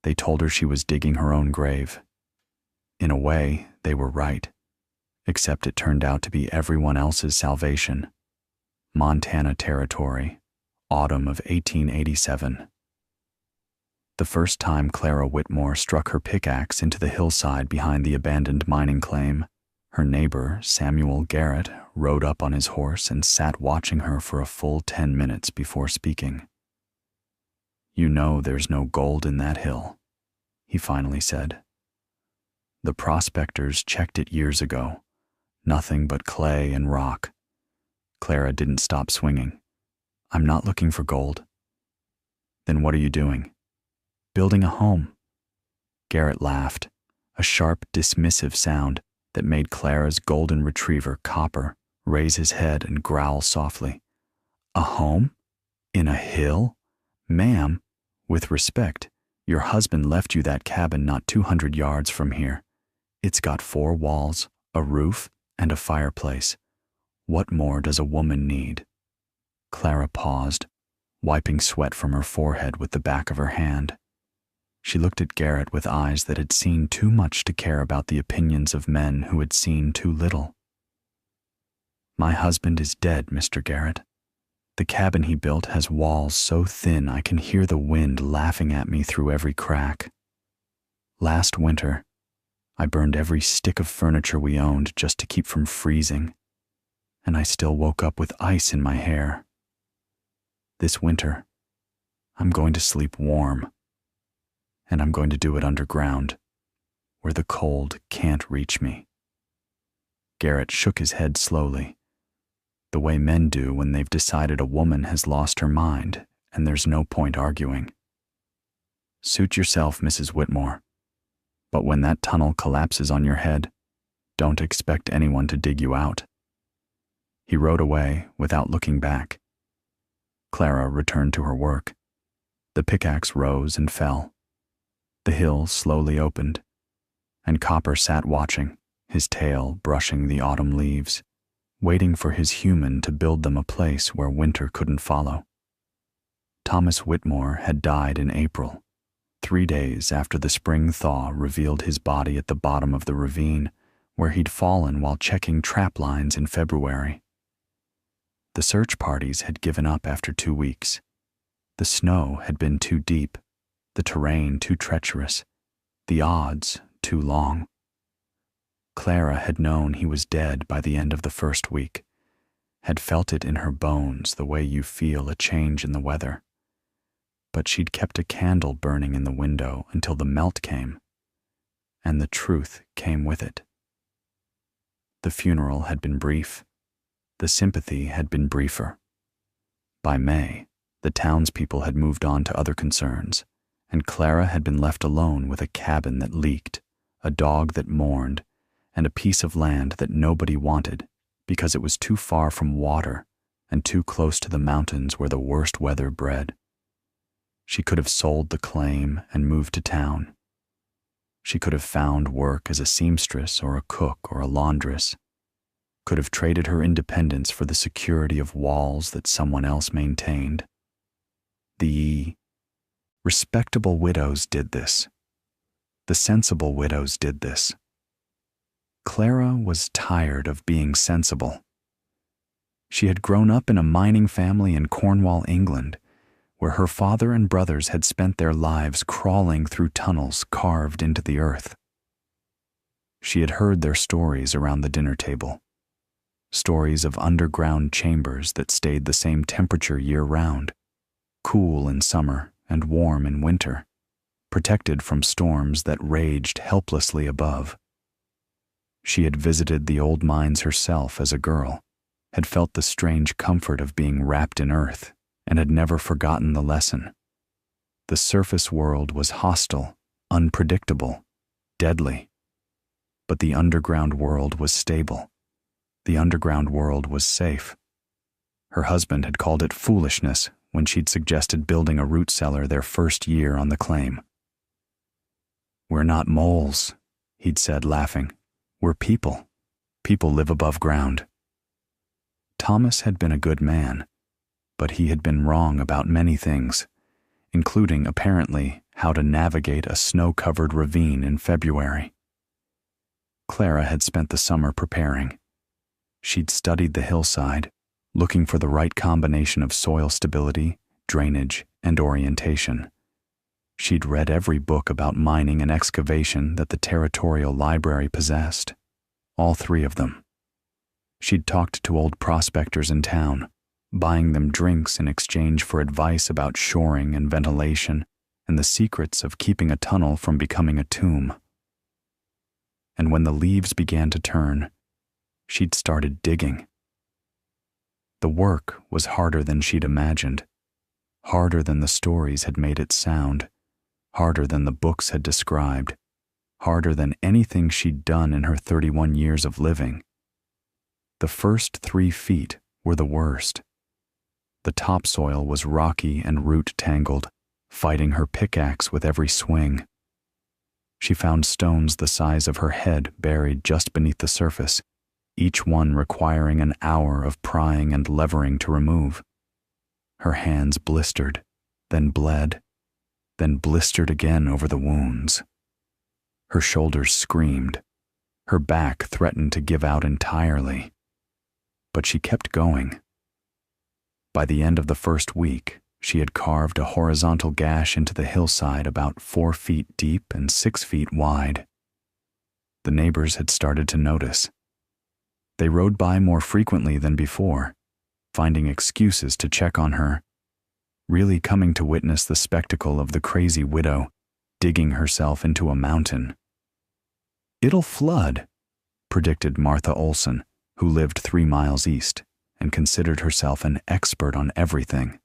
They told her she was digging her own grave. In a way, they were right, except it turned out to be everyone else's salvation. Montana Territory, autumn of 1887. The first time Clara Whitmore struck her pickaxe into the hillside behind the abandoned mining claim, her neighbor, Samuel Garrett, rode up on his horse and sat watching her for a full 10 minutes before speaking. "You know there's no gold in that hill," he finally said. "The prospectors checked it years ago. Nothing but clay and rock." Clara didn't stop swinging. "I'm not looking for gold." "Then what are you doing?" "Building a home." Garrett laughed, a sharp, dismissive sound that made Clara's golden retriever, Copper, raise his head and growl softly. "A home? In a hill? Ma'am, with respect, your husband left you that cabin not 200 yards from here. It's got 4 walls, a roof, and a fireplace. What more does a woman need?" Clara paused, wiping sweat from her forehead with the back of her hand. She looked at Garrett with eyes that had seen too much to care about the opinions of men who had seen too little. "My husband is dead, Mr. Garrett. The cabin he built has walls so thin I can hear the wind laughing at me through every crack. Last winter, I burned every stick of furniture we owned just to keep from freezing, and I still woke up with ice in my hair. This winter, I'm going to sleep warm, and I'm going to do it underground, where the cold can't reach me." Garrett shook his head slowly, the way men do when they've decided a woman has lost her mind and there's no point arguing. "Suit yourself, Mrs. Whitmore, but when that tunnel collapses on your head, don't expect anyone to dig you out." He rode away without looking back. Clara returned to her work. The pickaxe rose and fell. The hill slowly opened, and Copper sat watching, his tail brushing the autumn leaves, waiting for his human to build them a place where winter couldn't follow. Thomas Whitmore had died in April, 3 days after the spring thaw revealed his body at the bottom of the ravine where he'd fallen while checking trap lines in February. The search parties had given up after 2 weeks. The snow had been too deep, the terrain too treacherous, the odds too long. Clara had known he was dead by the end of the first week, had felt it in her bones the way you feel a change in the weather. But she'd kept a candle burning in the window until the melt came, and the truth came with it. The funeral had been brief. The sympathy had been briefer. By May, the townspeople had moved on to other concerns, and Clara had been left alone with a cabin that leaked, a dog that mourned, and a piece of land that nobody wanted because it was too far from water and too close to the mountains where the worst weather bred. She could have sold the claim and moved to town. She could have found work as a seamstress or a cook or a laundress, could have traded her independence for the security of walls that someone else maintained. The respectable widows did this. The sensible widows did this. Clara was tired of being sensible. She had grown up in a mining family in Cornwall, England, where her father and brothers had spent their lives crawling through tunnels carved into the earth. She had heard their stories around the dinner table, stories of underground chambers that stayed the same temperature year-round, cool in summer and warm in winter, protected from storms that raged helplessly above. She had visited the old mines herself as a girl, had felt the strange comfort of being wrapped in earth, and had never forgotten the lesson. The surface world was hostile, unpredictable, deadly. But the underground world was stable. The underground world was safe. Her husband had called it foolishness when she'd suggested building a root cellar their first year on the claim. "We're not moles," he'd said, laughing. "We're people. People live above ground." Thomas had been a good man, but he had been wrong about many things, including, apparently, how to navigate a snow-covered ravine in February. Clara had spent the summer preparing. She'd studied the hillside, looking for the right combination of soil stability, drainage, and orientation. She'd read every book about mining and excavation that the territorial library possessed, all 3 of them. She'd talked to old prospectors in town, buying them drinks in exchange for advice about shoring and ventilation and the secrets of keeping a tunnel from becoming a tomb. And when the leaves began to turn, she'd started digging. The work was harder than she'd imagined, harder than the stories had made it sound, harder than the books had described, harder than anything she'd done in her 31 years of living. The first 3 feet were the worst. The topsoil was rocky and root-tangled, fighting her pickaxe with every swing. She found stones the size of her head buried just beneath the surface, each one requiring an hour of prying and levering to remove. Her hands blistered, then bled, then blistered again over the wounds. Her shoulders screamed. Her back threatened to give out entirely. But she kept going. By the end of the first week, she had carved a horizontal gash into the hillside about 4 feet deep and 6 feet wide. The neighbors had started to notice. They rode by more frequently than before, finding excuses to check on her, really coming to witness the spectacle of the crazy widow digging herself into a mountain. "It'll flood," predicted Martha Olson, who lived 3 miles east and considered herself an expert on everything.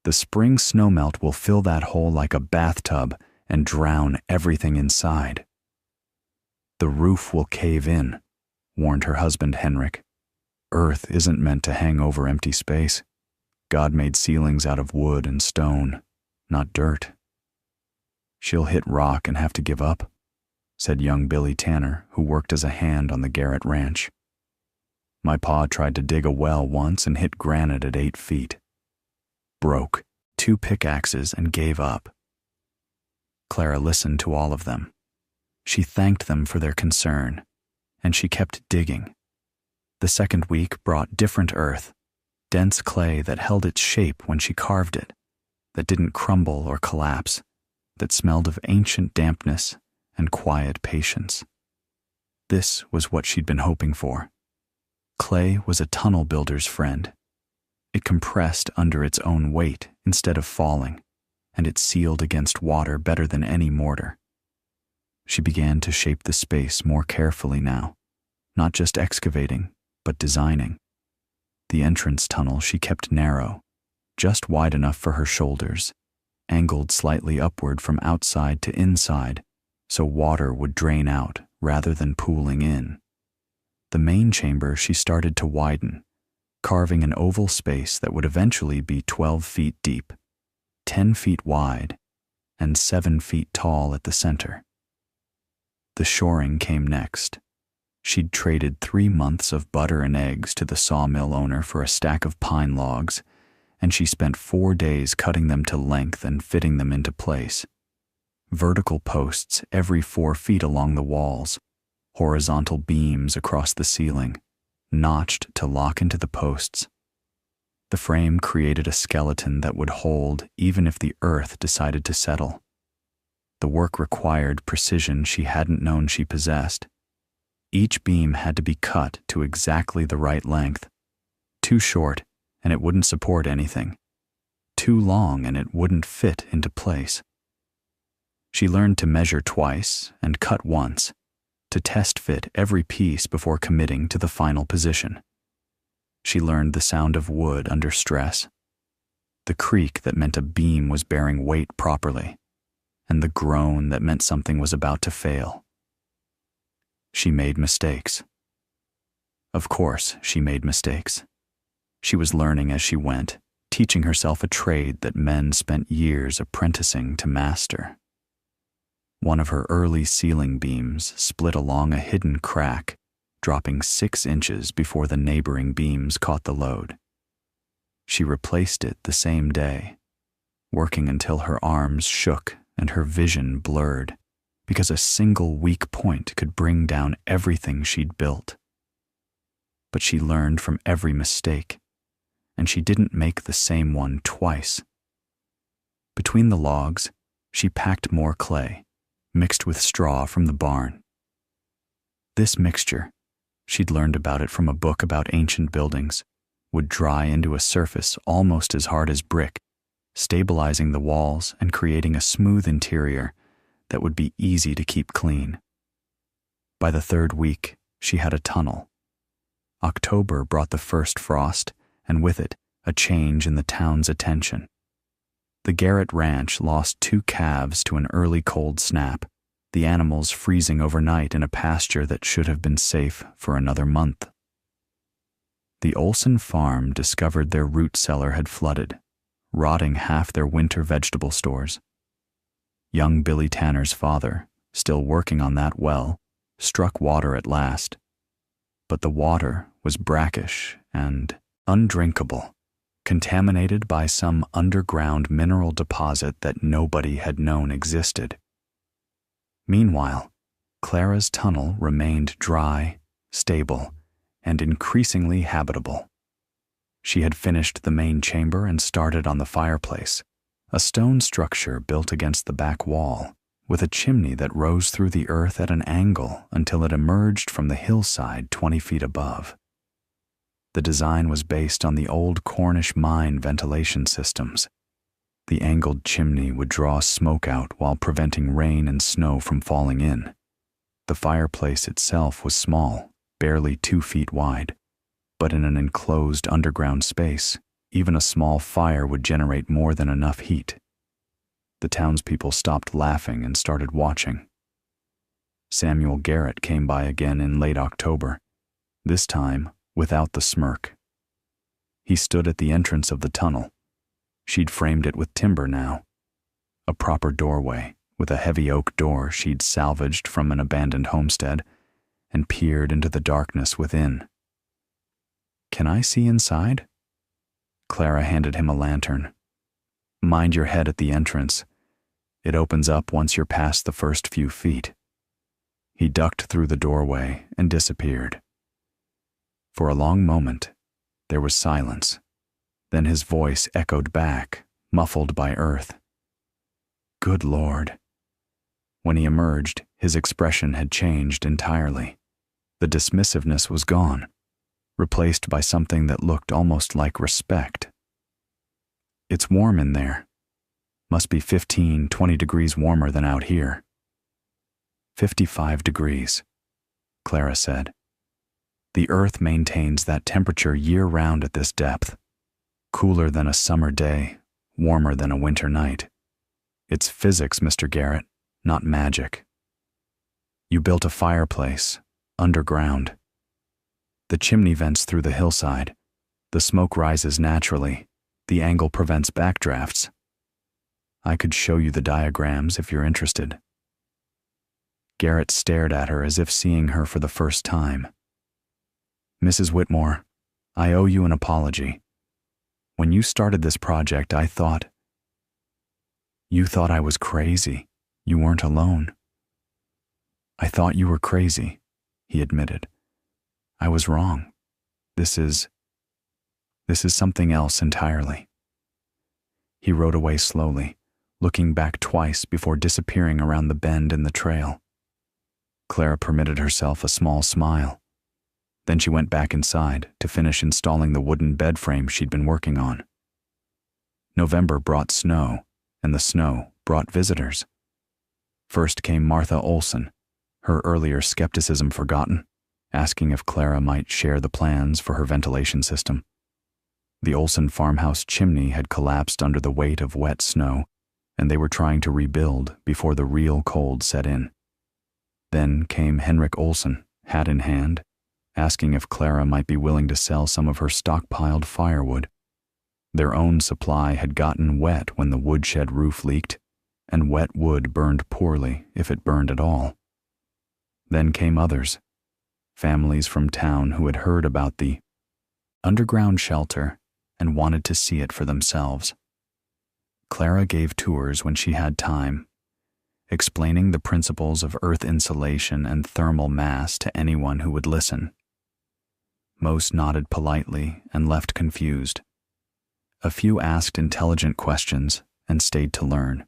"The spring snowmelt will fill that hole like a bathtub and drown everything inside." "The roof will cave in," warned her husband Henrik. "Earth isn't meant to hang over empty space. God made ceilings out of wood and stone, not dirt." "She'll hit rock and have to give up," said young Billy Tanner, who worked as a hand on the Garrett Ranch. "My pa tried to dig a well once and hit granite at 8 feet. Broke 2 pickaxes and gave up." Clara listened to all of them. She thanked them for their concern, and she kept digging. The second week brought different earth, dense clay that held its shape when she carved it, that didn't crumble or collapse, that smelled of ancient dampness and quiet patience. This was what she'd been hoping for. Clay was a tunnel builder's friend. It compressed under its own weight instead of falling, and it sealed against water better than any mortar. She began to shape the space more carefully now, not just excavating, but designing. The entrance tunnel she kept narrow, just wide enough for her shoulders, angled slightly upward from outside to inside, so water would drain out rather than pooling in. The main chamber she started to widen, carving an oval space that would eventually be 12 feet deep, 10 feet wide, and 7 feet tall at the center. The shoring came next. She'd traded 3 months of butter and eggs to the sawmill owner for a stack of pine logs, and she spent 4 days cutting them to length and fitting them into place. Vertical posts every 4 feet along the walls, horizontal beams across the ceiling, notched to lock into the posts. The frame created a skeleton that would hold even if the earth decided to settle. The work required precision she hadn't known she possessed. Each beam had to be cut to exactly the right length. Too short, and it wouldn't support anything. Too long, and it wouldn't fit into place. She learned to measure twice and cut once, to test fit every piece before committing to the final position. She learned the sound of wood under stress, the creak that meant a beam was bearing weight properly, and the groan that meant something was about to fail. She made mistakes. Of course, she made mistakes. She was learning as she went, teaching herself a trade that men spent years apprenticing to master. One of her early ceiling beams split along a hidden crack, dropping 6 inches before the neighboring beams caught the load. She replaced it the same day. working until her arms shook and her vision blurred, because a single weak point could bring down everything she'd built. But she learned from every mistake, and she didn't make the same one twice. Between the logs, she packed more clay, mixed with straw from the barn. This mixture, she'd learned about it from a book about ancient buildings, would dry into a surface almost as hard as brick, stabilizing the walls and creating a smooth interior that would be easy to keep clean. By the third week, she had a tunnel. October brought the first frost, and with it, a change in the town's attention. The Garrett Ranch lost 2 calves to an early cold snap, the animals freezing overnight in a pasture that should have been safe for another month. The Olson farm discovered their root cellar had flooded, rotting half their winter vegetable stores. Young Billy Tanner's father, still working on that well, struck water at last. But the water was brackish and undrinkable, contaminated by some underground mineral deposit that nobody had known existed. Meanwhile, Clara's tunnel remained dry, stable, and increasingly habitable. She had finished the main chamber and started on the fireplace, a stone structure built against the back wall, with a chimney that rose through the earth at an angle until it emerged from the hillside 20 feet above. The design was based on the old Cornish mine ventilation systems. The angled chimney would draw smoke out while preventing rain and snow from falling in. The fireplace itself was small, barely 2 feet wide, but in an enclosed underground space, even a small fire would generate more than enough heat. The townspeople stopped laughing and started watching. Samuel Garrett came by again in late October, this time without the smirk. He stood at the entrance of the tunnel. She'd framed it with timber now. A proper doorway, with a heavy oak door she'd salvaged from an abandoned homestead, and peered into the darkness within. "Can I see inside?" Clara handed him a lantern. "Mind your head at the entrance. It opens up once you're past the first few feet." He ducked through the doorway and disappeared. For a long moment, there was silence. Then his voice echoed back, muffled by earth. Good Lord. When he emerged, his expression had changed entirely. The dismissiveness was gone, replaced by something that looked almost like respect. "It's warm in there. Must be 15, 20 degrees warmer than out here." 55 degrees, Clara said. "The Earth maintains that temperature year-round at this depth. Cooler than a summer day, warmer than a winter night. It's physics, Mr. Garrett, not magic. You built a fireplace, underground. The chimney vents through the hillside. The smoke rises naturally. The angle prevents backdrafts. I could show you the diagrams if you're interested." Garrett stared at her as if seeing her for the first time. "Mrs. Whitmore, I owe you an apology. When you started this project, I thought..." "You thought I was crazy. You weren't alone." "I thought you were crazy," he admitted. "I was wrong. This is something else entirely." He rode away slowly, looking back twice before disappearing around the bend in the trail. Clara permitted herself a small smile. Then she went back inside to finish installing the wooden bed frame she'd been working on. November brought snow, and the snow brought visitors. First came Martha Olson, her earlier skepticism forgotten, asking if Clara might share the plans for her ventilation system. The Olson farmhouse chimney had collapsed under the weight of wet snow, and they were trying to rebuild before the real cold set in. Then came Henrik Olson, hat in hand, asking if Clara might be willing to sell some of her stockpiled firewood. Their own supply had gotten wet when the woodshed roof leaked, and wet wood burned poorly if it burned at all. Then came others, families from town who had heard about the underground shelter and wanted to see it for themselves. Clara gave tours when she had time, explaining the principles of earth insulation and thermal mass to anyone who would listen. Most nodded politely and left confused. A few asked intelligent questions and stayed to learn.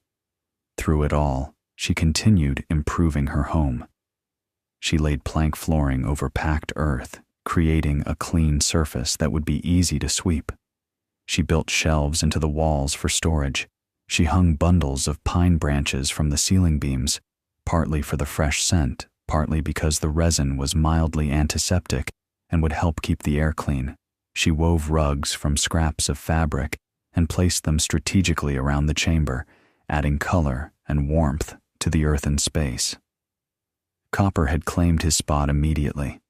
Through it all, she continued improving her home. She laid plank flooring over packed earth, creating a clean surface that would be easy to sweep. She built shelves into the walls for storage. She hung bundles of pine branches from the ceiling beams, partly for the fresh scent, partly because the resin was mildly antiseptic and would help keep the air clean. She wove rugs from scraps of fabric and placed them strategically around the chamber, adding color and warmth to the earthen space. Copper had claimed his spot immediately,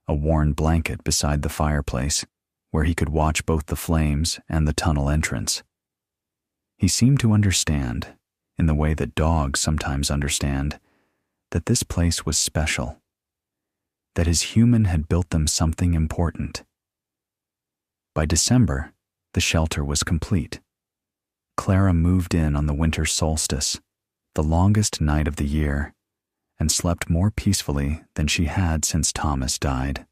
a worn blanket beside the fireplace, where he could watch both the flames and the tunnel entrance. He seemed to understand, in the way that dogs sometimes understand, that this place was special, that his human had built them something important. By December, the shelter was complete. Clara moved in on the winter solstice, the longest night of the year, and slept more peacefully than she had since Thomas died.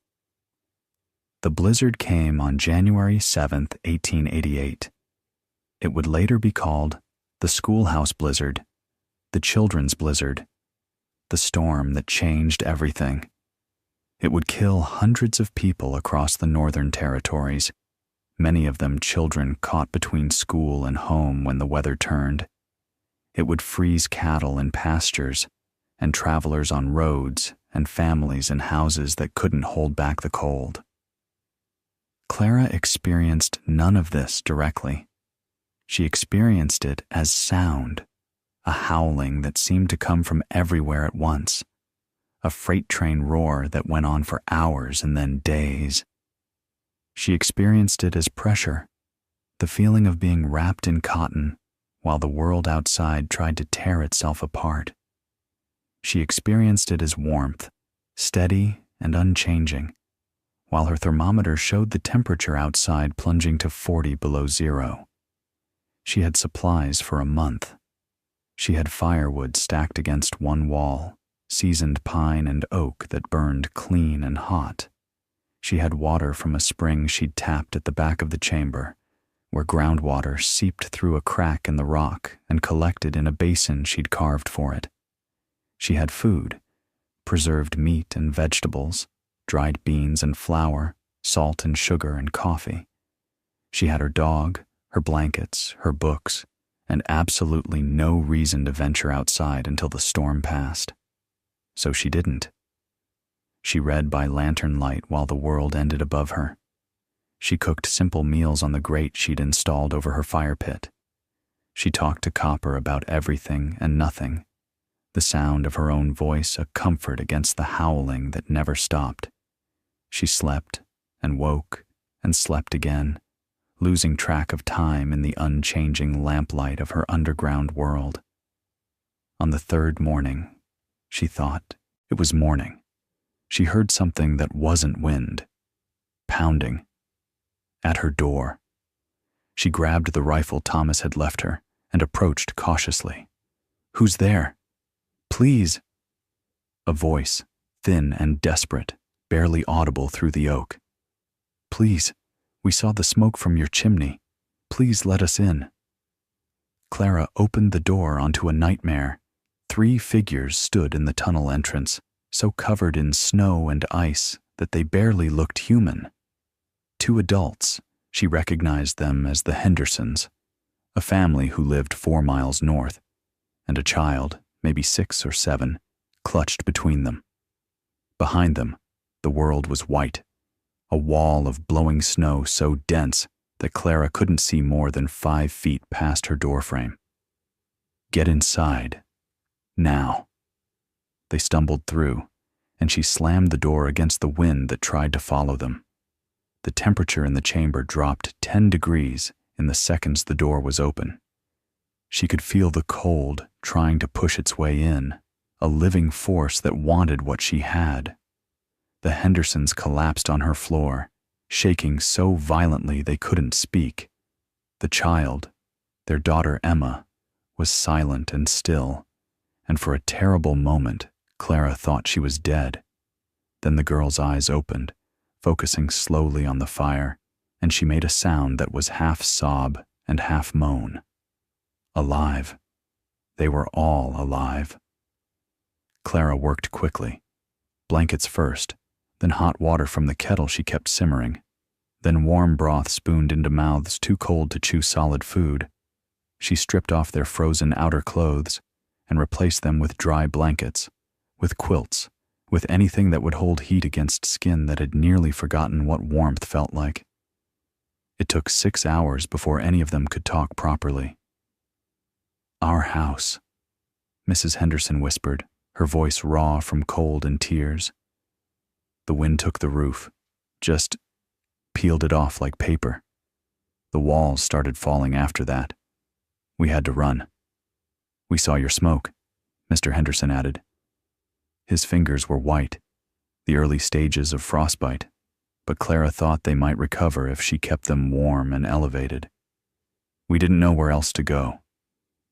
The blizzard came on January 7th, 1888. It would later be called the schoolhouse blizzard, the children's blizzard, the storm that changed everything. It would kill hundreds of people across the northern territories, many of them children caught between school and home when the weather turned. It would freeze cattle in pastures, and travelers on roads, and families in houses that couldn't hold back the cold. Clara experienced none of this directly. She experienced it as sound, a howling that seemed to come from everywhere at once, a freight train roar that went on for hours and then days. She experienced it as pressure, the feeling of being wrapped in cotton while the world outside tried to tear itself apart. She experienced it as warmth, steady and unchanging, while her thermometer showed the temperature outside plunging to 40 below zero. She had supplies for a month. She had firewood stacked against one wall, seasoned pine and oak that burned clean and hot. She had water from a spring she'd tapped at the back of the chamber, where groundwater seeped through a crack in the rock and collected in a basin she'd carved for it. She had food, preserved meat and vegetables, dried beans and flour, salt and sugar and coffee. She had her dog, her blankets, her books, and absolutely no reason to venture outside until the storm passed. So she didn't. She read by lantern light while the world ended above her. She cooked simple meals on the grate she'd installed over her fire pit. She talked to Copper about everything and nothing, the sound of her own voice a comfort against the howling that never stopped. She slept and woke and slept again, losing track of time in the unchanging lamplight of her underground world. On the third morning, she thought it was morning, she heard something that wasn't wind, pounding, at her door. She grabbed the rifle Thomas had left her and approached cautiously. "Who's there? Please." A voice, thin and desperate, barely audible through the oak. "Please, we saw the smoke from your chimney. Please let us in." Clara opened the door onto a nightmare. 3 figures stood in the tunnel entrance, so covered in snow and ice that they barely looked human. 2 adults, she recognized them as the Hendersons, a family who lived 4 miles north, and a child, maybe 6 or 7, clutched between them. Behind them, the world was white, a wall of blowing snow so dense that Clara couldn't see more than 5 feet past her doorframe. "Get inside. Now." They stumbled through, and she slammed the door against the wind that tried to follow them. The temperature in the chamber dropped 10 degrees in the seconds the door was open. She could feel the cold trying to push its way in, a living force that wanted what she had. The Hendersons collapsed on her floor, shaking so violently they couldn't speak. The child, Their daughter Emma was silent and still, and for a terrible moment Clara thought she was dead. Then the girl's eyes opened, focusing slowly on the fire, and she made a sound that was half sob and half moan. Alive. They were all alive. Clara worked quickly. Blankets first, then hot water from the kettle she kept simmering, then warm broth spooned into mouths too cold to chew solid food. She stripped off their frozen outer clothes and replaced them with dry blankets, with quilts, with anything that would hold heat against skin that had nearly forgotten what warmth felt like. It took 6 hours before any of them could talk properly. "Our house," Mrs. Henderson whispered, her voice raw from cold and tears. The wind took the roof, just peeled it off like paper. The walls started falling after that. We had to run. "We saw your smoke," Mr. Henderson added. His fingers were white, the early stages of frostbite, but Clara thought they might recover if she kept them warm and elevated. "We didn't know where else to go.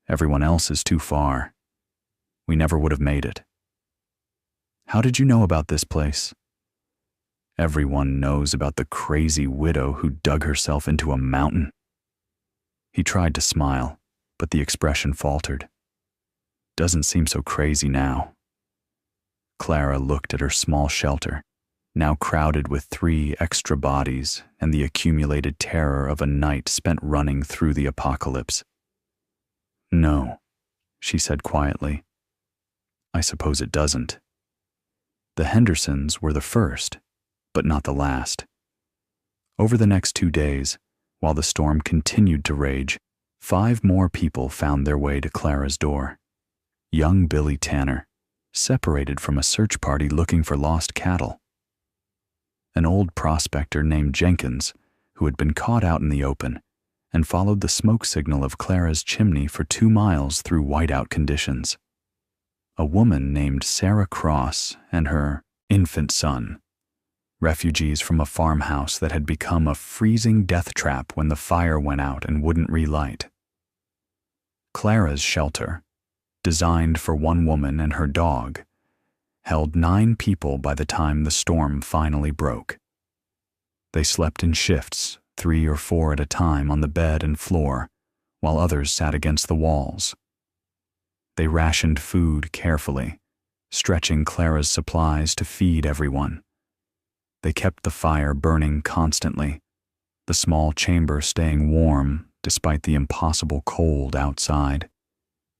Everyone else is too far. We never would have made it." "How did you know about this place?" "Everyone knows about the crazy widow who dug herself into a mountain." He tried to smile, but the expression faltered. "Doesn't seem so crazy now." Clara looked at her small shelter, now crowded with 3 extra bodies and the accumulated terror of a night spent running through the apocalypse. "No," she said quietly. "I suppose it doesn't." The Hendersons were the first, but not the last. Over the next 2 days, while the storm continued to rage, 5 more people found their way to Clara's door. Young Billy Tanner, separated from a search party looking for lost cattle. An old prospector named Jenkins, who had been caught out in the open and followed the smoke signal of Clara's chimney for 2 miles through whiteout conditions. A woman named Sarah Cross and her infant son, refugees from a farmhouse that had become a freezing death trap when the fire went out and wouldn't relight. Clara's shelter, designed for 1 woman and her dog, held 9 people by the time the storm finally broke. They slept in shifts, 3 or 4 at a time on the bed and floor, while others sat against the walls. They rationed food carefully, stretching Clara's supplies to feed everyone. They kept the fire burning constantly, the small chamber staying warm despite the impossible cold outside.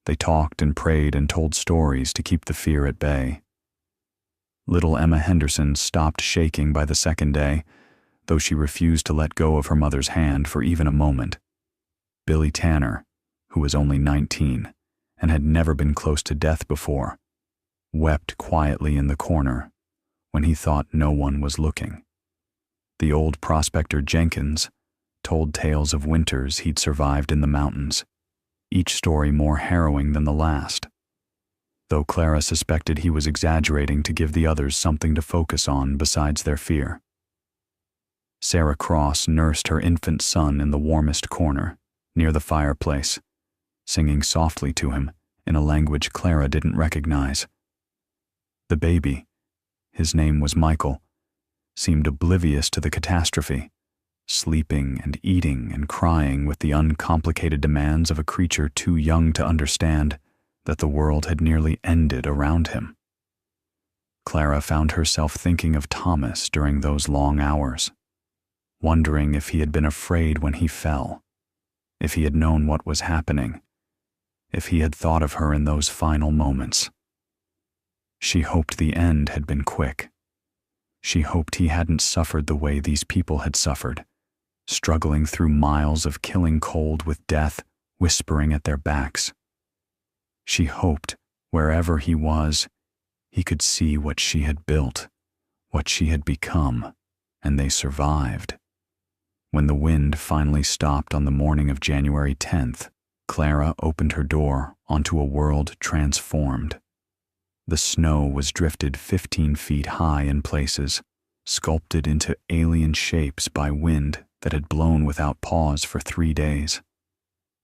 They talked and prayed and told stories to keep the fear at bay. Little Emma Henderson stopped shaking by the 2nd day, though she refused to let go of her mother's hand for even a moment. Billy Tanner, who was only 19 and had never been close to death before, wept quietly in the corner when he thought no one was looking. The old prospector Jenkins told tales of winters he'd survived in the mountains, each story more harrowing than the last, though Clara suspected he was exaggerating to give the others something to focus on besides their fear. Sarah Cross nursed her infant son in the warmest corner, near the fireplace, singing softly to him in a language Clara didn't recognize. The baby, his name was Michael, seemed oblivious to the catastrophe, sleeping and eating and crying with the uncomplicated demands of a creature too young to understand that the world had nearly ended around him. Clara found herself thinking of Thomas during those long hours, wondering if he had been afraid when he fell, if he had known what was happening, if he had thought of her in those final moments. She hoped the end had been quick. She hoped he hadn't suffered the way these people had suffered, struggling through miles of killing cold with death whispering at their backs. She hoped, wherever he was, he could see what she had built, what she had become, and they survived. When the wind finally stopped on the morning of January 10th, Clara opened her door onto a world transformed. The snow was drifted 15 feet high in places, sculpted into alien shapes by wind that had blown without pause for 3 days.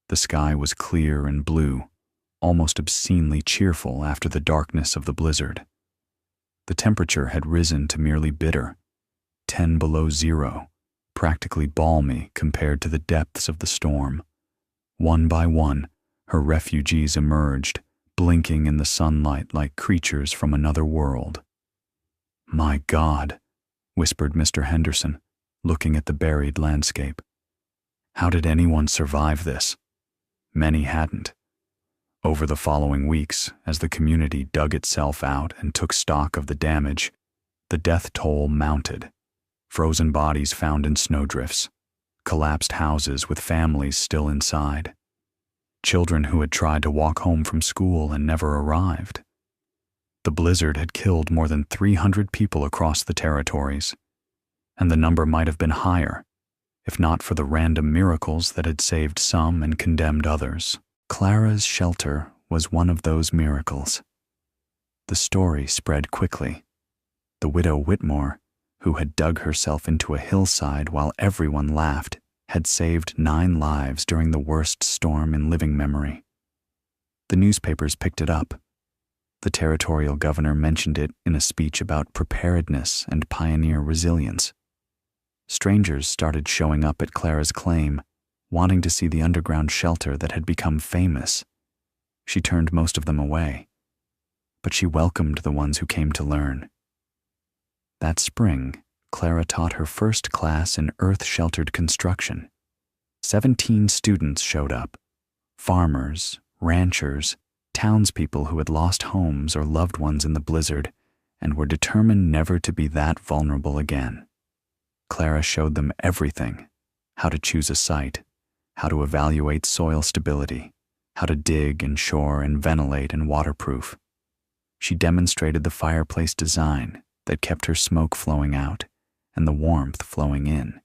The sky was clear and blue, almost obscenely cheerful after the darkness of the blizzard. The temperature had risen to merely bitter, 10 below zero, practically balmy compared to the depths of the storm. One by one, her refugees emerged, blinking in the sunlight like creatures from another world. "My God," whispered Mr. Henderson, looking at the buried landscape. How did anyone survive this? Many hadn't. Over the following weeks, as the community dug itself out and took stock of the damage, the death toll mounted. Frozen bodies found in snowdrifts, collapsed houses with families still inside, children who had tried to walk home from school and never arrived. The blizzard had killed more than 300 people across the territories, and the number might have been higher, if not for the random miracles that had saved some and condemned others. Clara's shelter was one of those miracles. The story spread quickly. The widow Whitmore, who had dug herself into a hillside while everyone laughed, had saved 9 lives during the worst storm in living memory. The newspapers picked it up. The territorial governor mentioned it in a speech about preparedness and pioneer resilience. Strangers started showing up at Clara's claim, wanting to see the underground shelter that had become famous. She turned most of them away, but she welcomed the ones who came to learn. That spring, Clara taught her first class in earth-sheltered construction. 17 students showed up: farmers, ranchers, townspeople who had lost homes or loved ones in the blizzard and were determined never to be that vulnerable again. Clara showed them everything: how to choose a site, how to evaluate soil stability, how to dig and shore and ventilate and waterproof. She demonstrated the fireplace design that kept her smoke flowing out and the warmth flowing in.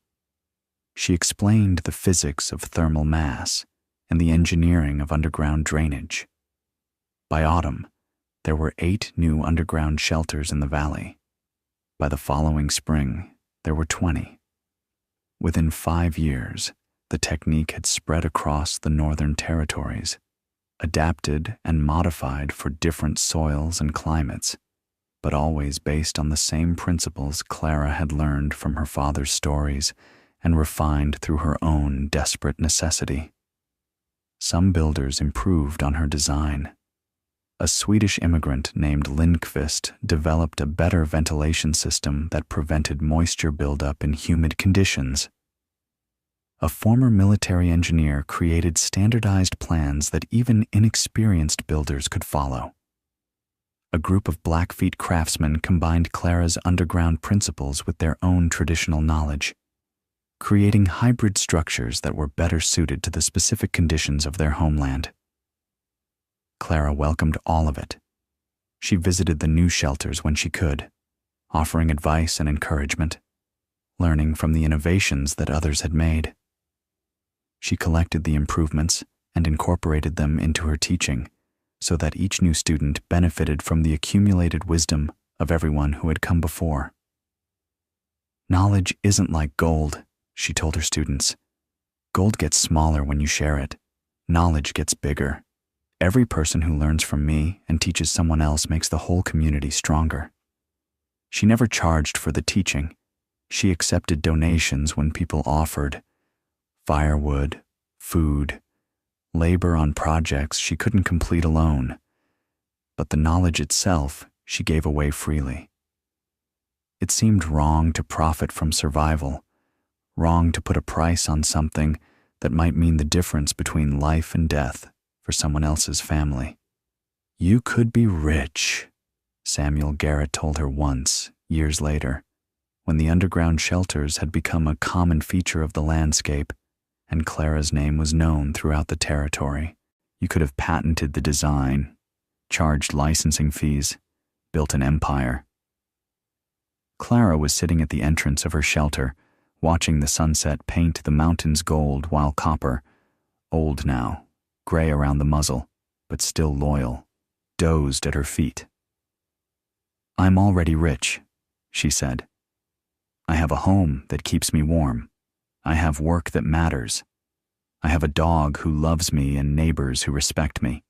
She explained the physics of thermal mass and the engineering of underground drainage. By autumn, there were 8 new underground shelters in the valley. By the following spring, there were 20. Within 5 years, the technique had spread across the northern territories, adapted and modified for different soils and climates, but always based on the same principles Clara had learned from her father's stories and refined through her own desperate necessity. Some builders improved on her design. A Swedish immigrant named Lindqvist developed a better ventilation system that prevented moisture buildup in humid conditions. A former military engineer created standardized plans that even inexperienced builders could follow. A group of Blackfeet craftsmen combined Clara's underground principles with their own traditional knowledge, creating hybrid structures that were better suited to the specific conditions of their homeland. Clara welcomed all of it. She visited the new shelters when she could, offering advice and encouragement, learning from the innovations that others had made. She collected the improvements and incorporated them into her teaching, so that each new student benefited from the accumulated wisdom of everyone who had come before. "Knowledge isn't like gold," she told her students. "Gold gets smaller when you share it. Knowledge gets bigger. Every person who learns from me and teaches someone else makes the whole community stronger." She never charged for the teaching. She accepted donations when people offered firewood, food, labor on projects she couldn't complete alone, but the knowledge itself she gave away freely. It seemed wrong to profit from survival, wrong to put a price on something that might mean the difference between life and death for someone else's family. "You could be rich," Samuel Garrett told her once, years later, when the underground shelters had become a common feature of the landscape and Clara's name was known throughout the territory. "You could have patented the design, charged licensing fees, built an empire." Clara was sitting at the entrance of her shelter, watching the sunset paint the mountains gold while copper, old now, gray around the muzzle, but still loyal, dozed at her feet. "I'm already rich," she said. "I have a home that keeps me warm. I have work that matters. I have a dog who loves me and neighbors who respect me.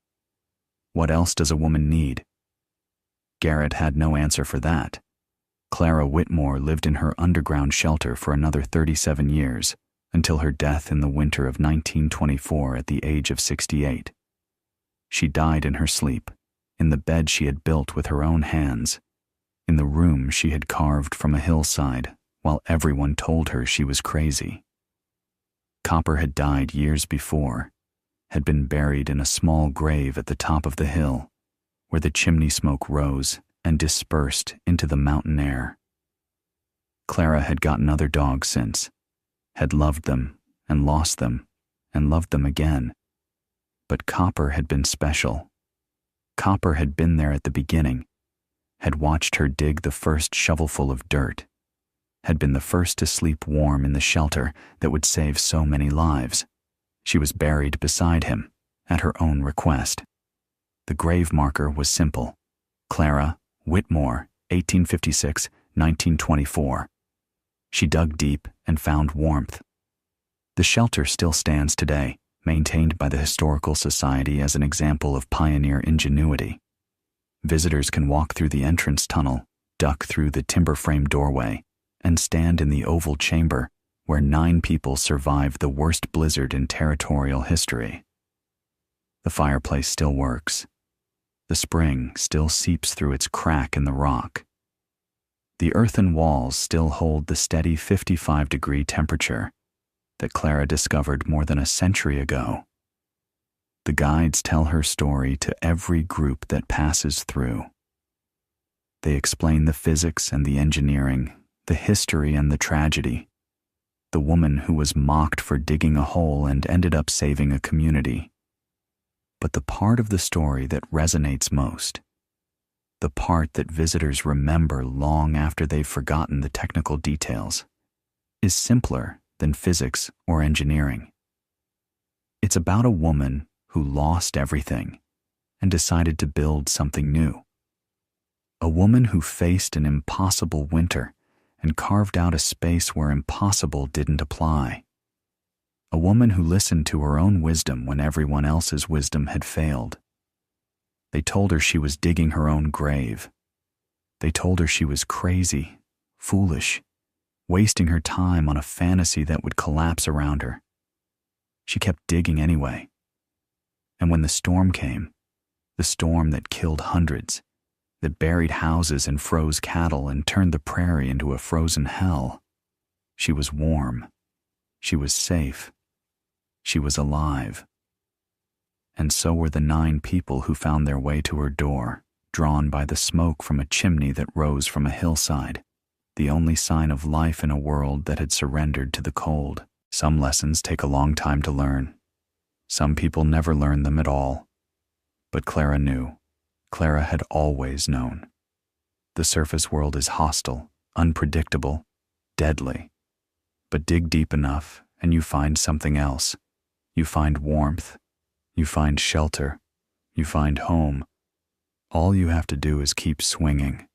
What else does a woman need? Garrett had no answer for that. Clara Whitmore lived in her underground shelter for another 37 years, until her death in the winter of 1924 at the age of 68. She died in her sleep, in the bed she had built with her own hands, in the room she had carved from a hillside, while everyone told her she was crazy. Copper had died years before, had been buried in a small grave at the top of the hill, where the chimney smoke rose and dispersed into the mountain air. Clara had gotten other dogs since, had loved them and lost them and loved them again. But Copper had been special. Copper had been there at the beginning, had watched her dig the first shovelful of dirt, had been the first to sleep warm in the shelter that would save so many lives. She was buried beside him, at her own request. The grave marker was simple: Clara Whitmore, 1856-1924. She dug deep and found warmth. The shelter still stands today, maintained by the Historical Society as an example of pioneer ingenuity. Visitors can walk through the entrance tunnel, duck through the timber-frame doorway, and stand in the oval chamber where 9 people survived the worst blizzard in territorial history. The fireplace still works. The spring still seeps through its crack in the rock. The earthen walls still hold the steady 55-degree temperature that Clara discovered more than a century ago. The guides tell her story to every group that passes through. They explain the physics and the engineering, the history and the tragedy. The woman who was mocked for digging a hole and ended up saving a community. But the part of the story that resonates most, the part that visitors remember long after they've forgotten the technical details, is simpler than physics or engineering. It's about a woman who lost everything and decided to build something new. A woman who faced an impossible winter and carved out a space where impossible didn't apply. A woman who listened to her own wisdom when everyone else's wisdom had failed. They told her she was digging her own grave. They told her she was crazy, foolish, wasting her time on a fantasy that would collapse around her. She kept digging anyway. And when the storm came, the storm that killed hundreds, that buried houses and froze cattle and turned the prairie into a frozen hell, she was warm. She was safe. She was alive. And so were the 9 people who found their way to her door, drawn by the smoke from a chimney that rose from a hillside, the only sign of life in a world that had surrendered to the cold. Some lessons take a long time to learn. Some people never learn them at all. But Clara knew. Clara had always known. The surface world is hostile, unpredictable, deadly. But dig deep enough and you find something else. You find warmth. You find shelter. You find home. All you have to do is keep swinging.